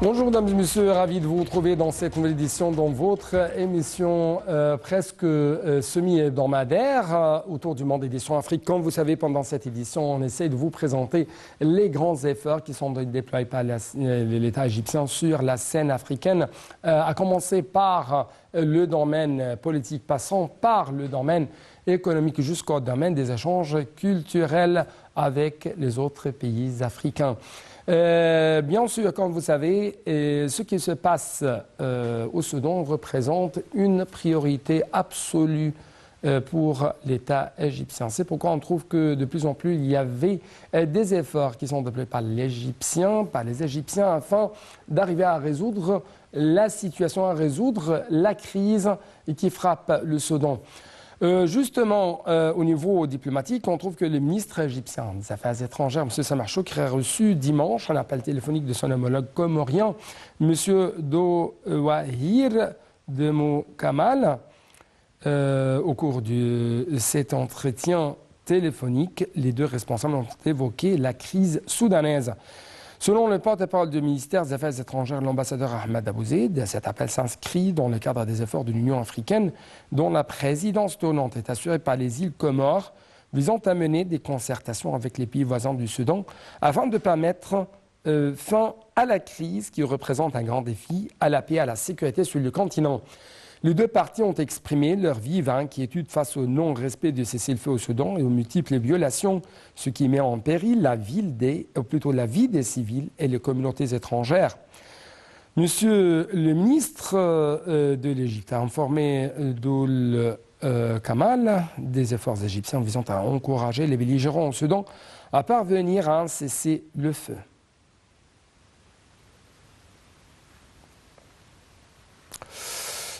Bonjour mesdames et messieurs, ravi de vous retrouver dans cette nouvelle édition dans votre émission presque semi-hebdomadaire autour du monde édition Afrique. Comme vous savez, pendant cette édition, on essaie de vous présenter les grands efforts qui sont déployés par l'État égyptien sur la scène africaine, à commencer par le domaine politique, passant par le domaine économique jusqu'au domaine des échanges culturels avec les autres pays africains. Bien sûr, comme vous savez, ce qui se passe au Soudan représente une priorité absolue pour l'État égyptien. C'est pourquoi on trouve que de plus en plus, il y avait des efforts qui sont déployés par les Égyptiens, afin d'arriver à résoudre la situation, à résoudre la crise qui frappe le Soudan. Justement, au niveau diplomatique, on trouve que le ministre égyptien des Affaires étrangères, M. Samar Choukri, a reçu dimanche un appel téléphonique de son homologue comorien, M. Dowahir Demoukamal. Au cours de cet entretien téléphonique, les deux responsables ont évoqué la crise soudanaise. Selon le porte-parole du ministère des Affaires étrangères, l'ambassadeur Ahmed Abouzid, cet appel s'inscrit dans le cadre des efforts de l'Union africaine, dont la présidence tournante est assurée par les îles Comores, visant à mener des concertations avec les pays voisins du Soudan, afin de permettre fin à la crise qui représente un grand défi à la paix et à la sécurité sur le continent. Les deux parties ont exprimé leur vive inquiétude face au non-respect de cessez-le-feu au Soudan et aux multiples violations, ce qui met en péril la vie des civils et les communautés étrangères. Monsieur le ministre de l'Égypte a informé Doul Kamal des efforts égyptiens visant à encourager les belligérants au Soudan à parvenir à un cessez-le-feu.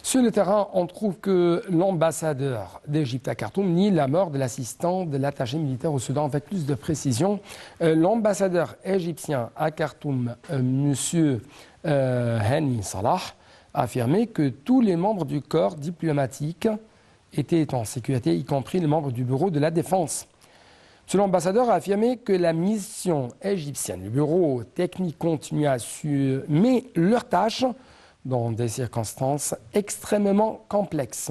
Sur le terrain, on trouve que l'ambassadeur d'Égypte à Khartoum nie la mort de l'assistant de l'attaché militaire au Soudan. Avec plus de précision, l'ambassadeur égyptien à Khartoum, M. Hani Salah, a affirmé que tous les membres du corps diplomatique étaient en sécurité, y compris les membres du bureau de la défense. L'ambassadeur a affirmé que la mission égyptienne, le bureau technique, continue à assumer leurs tâches dans des circonstances extrêmement complexes.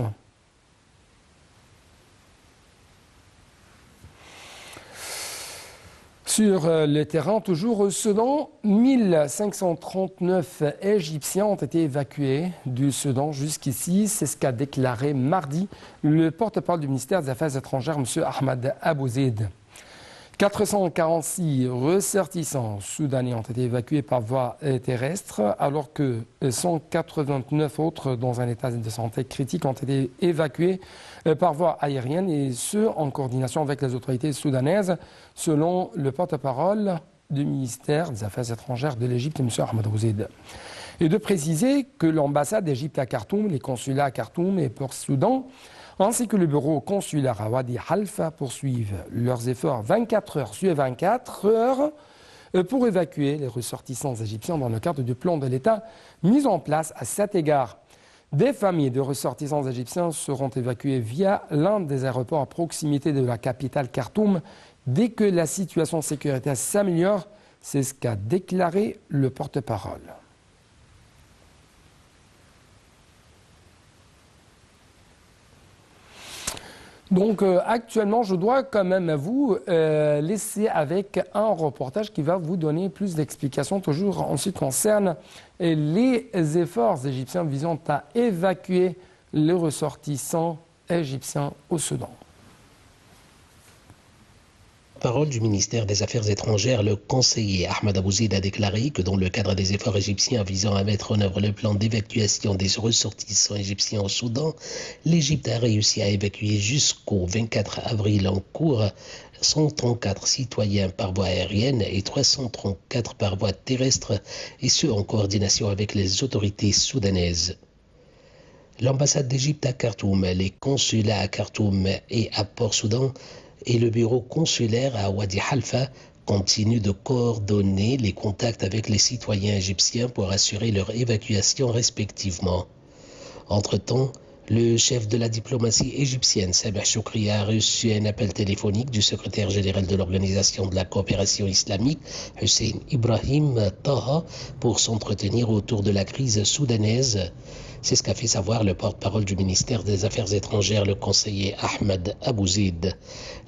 Sur le terrain, toujours au Soudan, 1539 Égyptiens ont été évacués du Soudan jusqu'ici. C'est ce qu'a déclaré mardi le porte-parole du ministère des Affaires étrangères, M. Ahmed Abouzid. 446 ressortissants soudanais ont été évacués par voie terrestre, alors que 189 autres dans un état de santé critique ont été évacués par voie aérienne, et ce, en coordination avec les autorités soudanaises, selon le porte-parole du ministère des Affaires étrangères de l'Égypte, M. Ahmed Abouzid. Et de préciser que l'ambassade d'Égypte à Khartoum, les consulats à Khartoum et Port-Soudan, ainsi que le bureau consulaire à Wadi Halfa poursuivent leurs efforts 24 heures sur 24 heures pour évacuer les ressortissants égyptiens dans le cadre du plan de l'État mis en place à cet égard. Des familles de ressortissants égyptiens seront évacuées via l'un des aéroports à proximité de la capitale Khartoum dès que la situation sécuritaire s'améliore. C'est ce qu'a déclaré le porte-parole. Donc actuellement, je dois quand même vous laisser avec un reportage qui va vous donner plus d'explications, toujours en ce qui concerne les efforts égyptiens visant à évacuer les ressortissants égyptiens au Soudan. Parole du ministère des Affaires étrangères, le conseiller Ahmed Abouzid a déclaré que dans le cadre des efforts égyptiens visant à mettre en œuvre le plan d'évacuation des ressortissants égyptiens au Soudan, l'Égypte a réussi à évacuer jusqu'au 24 avril en cours 134 citoyens par voie aérienne et 334 par voie terrestre, et ce en coordination avec les autorités soudanaises. L'ambassade d'Égypte à Khartoum, les consulats à Khartoum et à Port-Soudan et le bureau consulaire à Wadi Halfa continuent de coordonner les contacts avec les citoyens égyptiens pour assurer leur évacuation respectivement. Entre-temps, Le chef de la diplomatie égyptienne, Sameh Choukri, a reçu un appel téléphonique du secrétaire général de l'Organisation de la coopération islamique, Hussein Ibrahim Taha, pour s'entretenir autour de la crise soudanaise. C'est ce qu'a fait savoir le porte-parole du ministère des Affaires étrangères, le conseiller Ahmed Abouzid.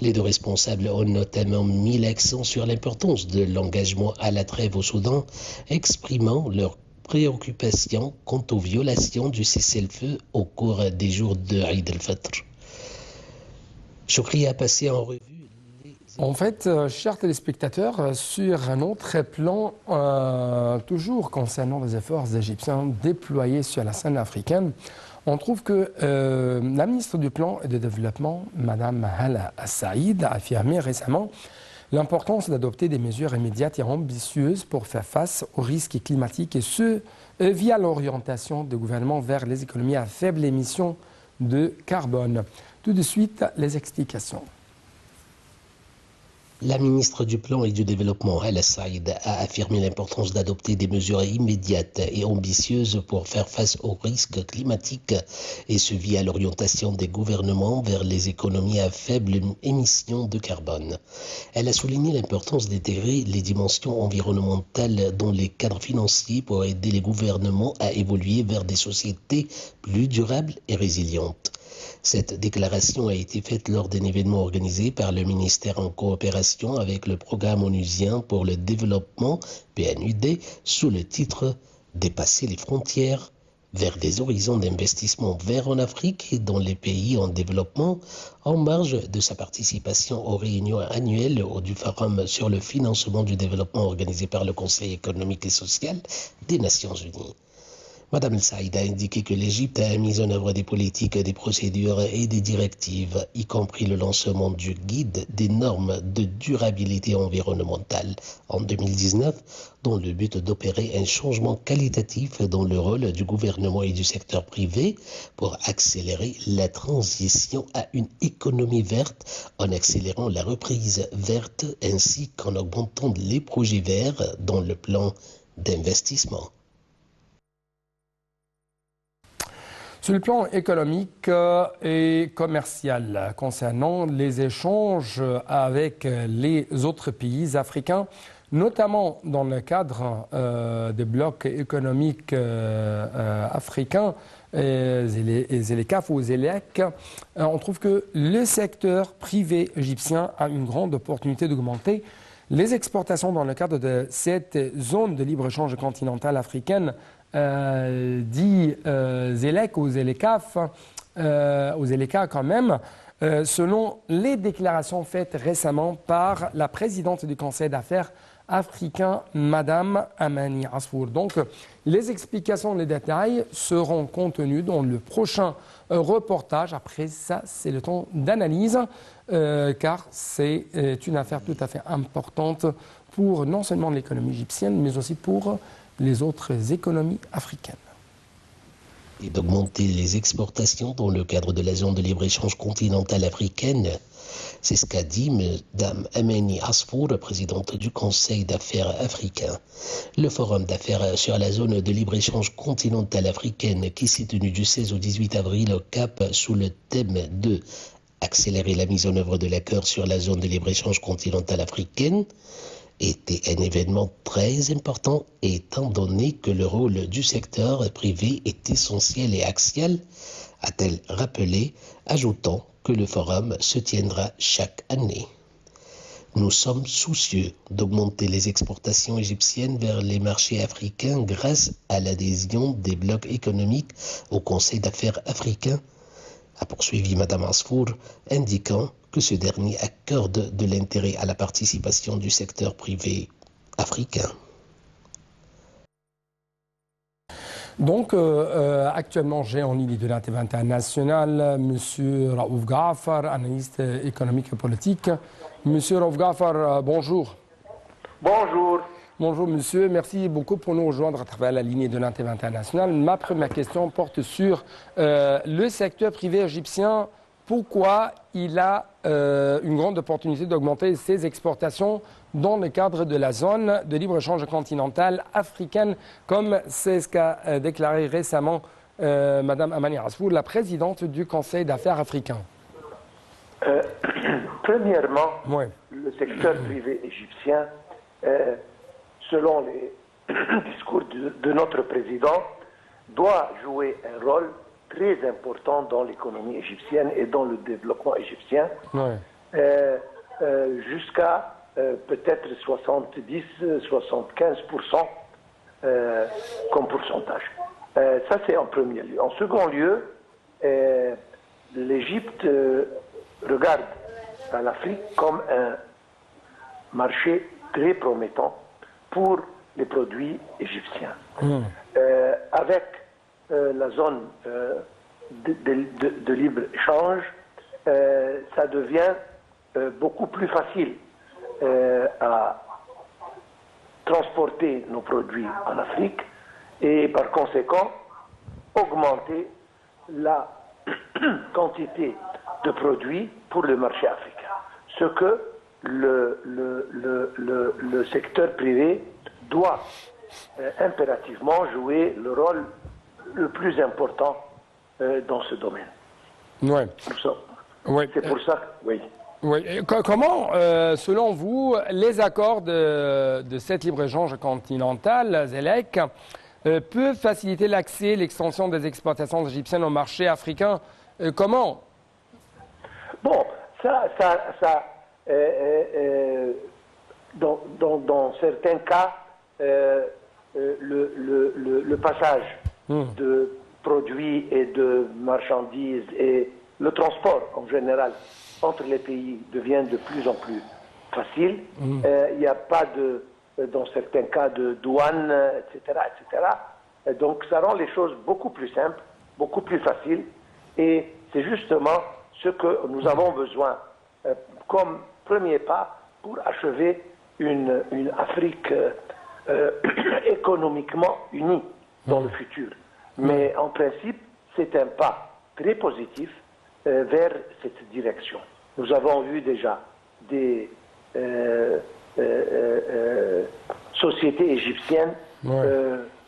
Les deux responsables ont notamment mis l'accent sur l'importance de l'engagement à la trêve au Soudan, exprimant leur préoccupation quant aux violations du cessez-le-feu au cours des jours de Eid al-Fitr. Choukri a passé en revue. En fait, chers téléspectateurs, sur un autre plan, toujours concernant les efforts égyptiens déployés sur la scène africaine, on trouve que la ministre du Plan et du Développement, Mme Hala Saïd, a affirmé récemment l'importance d'adopter des mesures immédiates et ambitieuses pour faire face aux risques climatiques et ce, via l'orientation du gouvernement vers les économies à faible émission de carbone. Tout de suite, les explications. La ministre du Plan et du Développement, Hala Saïd, a affirmé l'importance d'adopter des mesures immédiates et ambitieuses pour faire face aux risques climatiques et ce via l'orientation des gouvernements vers les économies à faible émission de carbone. Elle a souligné l'importance d'intégrer les dimensions environnementales dans les cadres financiers pour aider les gouvernements à évoluer vers des sociétés plus durables et résilientes. Cette déclaration a été faite lors d'un événement organisé par le ministère en coopération avec le Programme onusien pour le développement, PNUD, sous le titre « Dépasser les frontières vers des horizons d'investissement verts en Afrique et dans les pays en développement » en marge de sa participation aux réunions annuelles du Forum sur le financement du développement organisé par le Conseil économique et social des Nations unies. Madame El Saïd a indiqué que l'Égypte a mis en œuvre des politiques, des procédures et des directives, y compris le lancement du guide des normes de durabilité environnementale en 2019, dont le but d'opérer un changement qualitatif dans le rôle du gouvernement et du secteur privé pour accélérer la transition à une économie verte en accélérant la reprise verte ainsi qu'en augmentant les projets verts dans le plan d'investissement. Sur le plan économique et commercial, concernant les échanges avec les autres pays africains, notamment dans le cadre des blocs économiques africains, ZLECAf ou ZLEC, on trouve que le secteur privé égyptien a une grande opportunité d'augmenter les exportations dans le cadre de cette zone de libre-échange continentale africaine dit ZLEC ou ZLECAf, ou ZLECA quand même, selon les déclarations faites récemment par la présidente du Conseil d'affaires africain, Madame Amani Asfour. Donc, les explications, les détails seront contenus dans le prochain reportage. Après ça, c'est le temps d'analyse, car c'est une affaire tout à fait importante pour non seulement l'économie égyptienne, mais aussi pour les autres économies africaines. Et d'augmenter les exportations dans le cadre de la zone de libre-échange continentale africaine. C'est ce qu'a dit Mme Amani Asfour, présidente du Conseil d'affaires africain. Le forum d'affaires sur la zone de libre-échange continentale africaine qui s'est tenu du 16 au 18 avril au Cap sous le thème de accélérer la mise en œuvre de l'accord sur la zone de libre-échange continentale africaine était un événement très important étant donné que le rôle du secteur privé est essentiel et axial, a-t-elle rappelé, ajoutant que le forum se tiendra chaque année. Nous sommes soucieux d'augmenter les exportations égyptiennes vers les marchés africains grâce à l'adhésion des blocs économiques au Conseil d'affaires africain, a poursuivi Mme Asfour, indiquant que ce dernier accorde de l'intérêt à la participation du secteur privé africain. Donc, actuellement, j'ai en ligne de la TV internationale M. Raouf Ghafar, analyste économique et politique. M. Raouf Ghafar, bonjour. Bonjour. Bonjour monsieur, merci beaucoup pour nous rejoindre à travers la ligne de la TV internationale. Ma première question porte sur le secteur privé égyptien. Pourquoi il a une grande opportunité d'augmenter ses exportations dans le cadre de la zone de libre-échange continentale africaine, comme c'est ce qu'a déclaré récemment Madame Amani Asfour, la présidente du Conseil d'affaires africain. Premièrement, Oui. le secteur privé égyptien, selon les discours de notre président, doit jouer un rôle très important dans l'économie égyptienne et dans le développement égyptien, Oui. Jusqu'à peut-être 70-75% comme pourcentage. Ça, c'est en premier lieu. En second lieu, l'Égypte regarde à l'Afrique comme un marché très promettant pour les produits égyptiens. Avec la zone de libre-échange, ça devient beaucoup plus facile à transporter nos produits en Afrique et par conséquent augmenter la quantité de produits pour le marché africain. Ce que le secteur privé doit impérativement jouer le rôle le plus important dans ce domaine. Oui. Oui. C'est pour ça, oui. Oui. Comment, selon vous, les accords de cette libre-échange continentale, ZLEC, peuvent faciliter l'accès et l'extension des exportations égyptiennes au marché africain? Comment? Bon, dans certains cas, le passage de produits et de marchandises et le transport en général entre les pays devient de plus en plus facile. Il n'y a pas dans certains cas de douane, etc., etc. Donc ça rend les choses beaucoup plus simples, beaucoup plus faciles. Et c'est justement ce que nous avons besoin comme premier pas pour achever une Afrique économiquement unie dans le futur. Mais en principe, c'est un pas très positif vers cette direction. Nous avons vu déjà des sociétés égyptiennes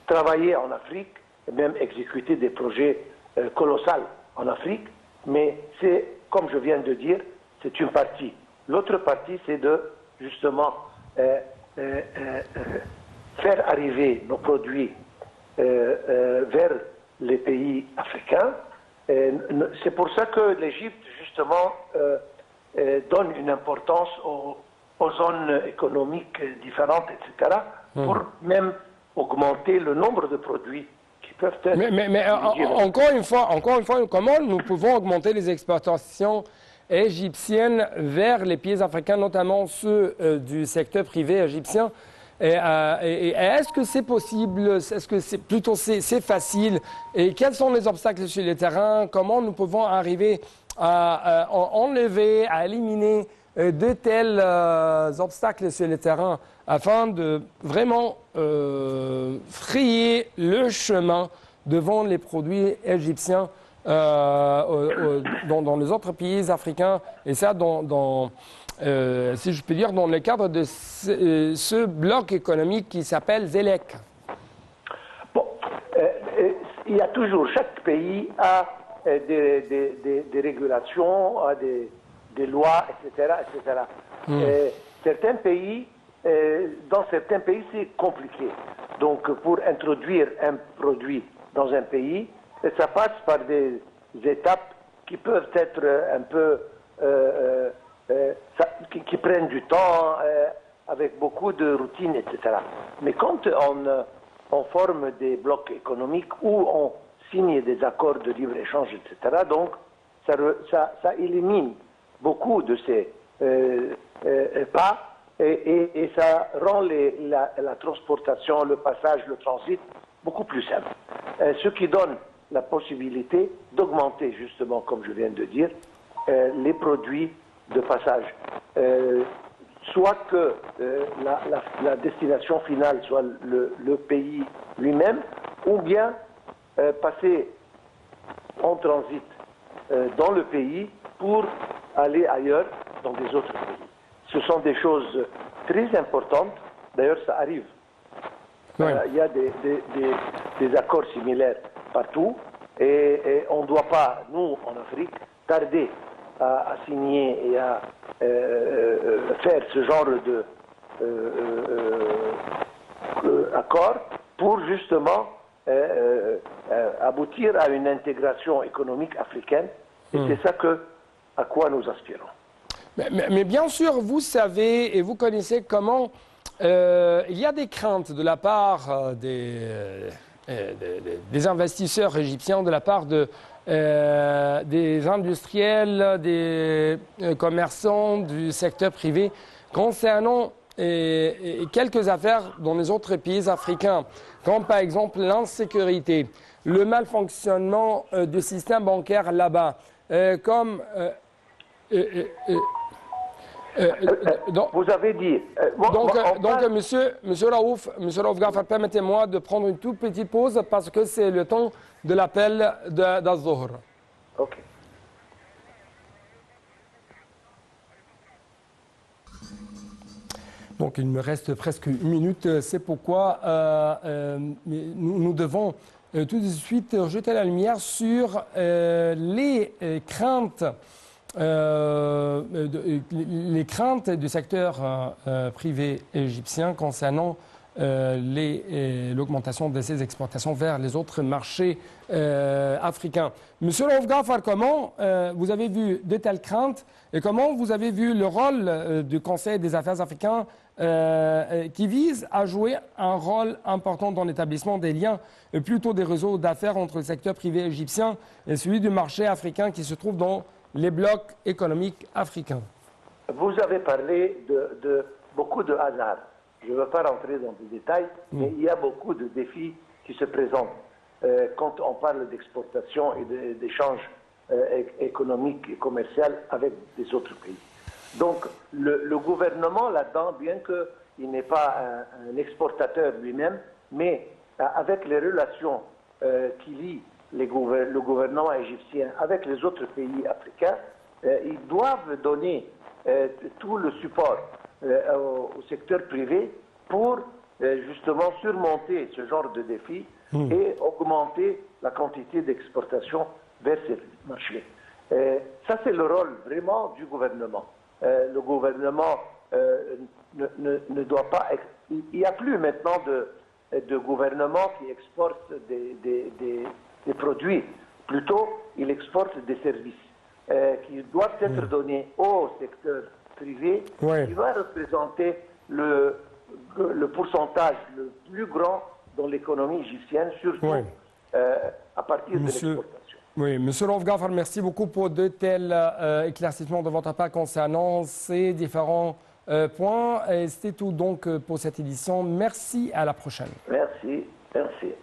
travailler en Afrique, et même exécuter des projets colossaux en Afrique, mais c'est, comme je viens de dire, c'est une partie. L'autre partie, c'est de, justement, faire arriver nos produits vers les pays africains. C'est pour ça que l'Égypte, justement, donne une importance aux zones économiques différentes, etc., pour même augmenter le nombre de produits qui peuvent être... Mais encore une fois, comment nous pouvons augmenter les exportations égyptiennes vers les pays africains, notamment ceux du secteur privé égyptien? Et est-ce que c'est possible? Est-ce que c'est facile? Et quels sont les obstacles sur le terrain? Comment nous pouvons arriver à enlever, à éliminer de tels obstacles sur le terrain afin de vraiment frayer le chemin devant les produits égyptiens dans les autres pays africains, et ça si je peux dire, dans le cadre de ce bloc économique qui s'appelle ZLEC. Bon, il y a toujours, chaque pays a des régulations, a des lois, etc., etc. Certains pays, dans certains pays, c'est compliqué. Donc, pour introduire un produit dans un pays, ça passe par des étapes qui peuvent être un peu... qui prennent du temps, avec beaucoup de routines, etc. Mais quand on forme des blocs économiques où on signe des accords de libre-échange, etc., donc ça élimine beaucoup de ces pas et ça rend la transportation, le passage, le transit beaucoup plus simple. Ce qui donne la possibilité d'augmenter, justement, comme je viens de dire, les produits de passage. Soit que la destination finale soit le pays lui-même, ou bien passer en transit dans le pays pour aller ailleurs dans des autres pays. Ce sont des choses très importantes. D'ailleurs, ça arrive. Oui. Il y a des accords similaires partout. Et on ne doit pas, nous, en Afrique, tarder à signer et à faire ce genre de accord pour justement aboutir à une intégration économique africaine. Et c'est ça à quoi nous aspirons. Mais bien sûr, vous savez et vous connaissez comment il y a des craintes de la part des investisseurs égyptiens, de la part des industriels, des commerçants du secteur privé concernant quelques affaires dans les autres pays africains, comme par exemple l'insécurité, le malfonctionnement du système bancaire là-bas, comme... vous avez dit... Monsieur Raouf Ghafar, permettez-moi de prendre une toute petite pause parce que c'est le temps de l'appel d'Az-Zohr. Ok. Donc il me reste presque une minute, c'est pourquoi nous devons tout de suite jeter la lumière sur les craintes du secteur privé égyptien concernant l'augmentation de ses exportations vers les autres marchés africains. Monsieur Raouf Ghafar, comment vous avez vu de telles craintes et comment vous avez vu le rôle du Conseil des affaires africains qui vise à jouer un rôle important dans l'établissement des liens et plutôt des réseaux d'affaires entre le secteur privé égyptien et celui du marché africain qui se trouve dans les blocs économiques africains? Vous avez parlé de beaucoup de hasard. Je ne veux pas rentrer dans des détails, mais il y a beaucoup de défis qui se présentent quand on parle d'exportation et d'échanges économiques et commerciaux avec des autres pays. Donc le gouvernement là-dedans, bien qu'il n'est pas un exportateur lui-même, mais avec les relations qui lient le gouvernement égyptien avec les autres pays africains, ils doivent donner tout le support au secteur privé pour justement surmonter ce genre de défis et augmenter la quantité d'exportation vers ces marchés. Ça, c'est le rôle vraiment du gouvernement. Le gouvernement ne doit pas... Il n'y a plus maintenant de gouvernement qui exporte des produits. Plutôt, il exporte des services qui doivent être donnés au secteur privé, qui va représenter le pourcentage le plus grand dans l'économie égyptienne, surtout à partir de l'exportation. Oui, Monsieur Raouf Ghafar, merci beaucoup pour de tels éclaircissements de votre part concernant ces différents points. C'était tout donc pour cette édition. Merci, à la prochaine. Merci, merci.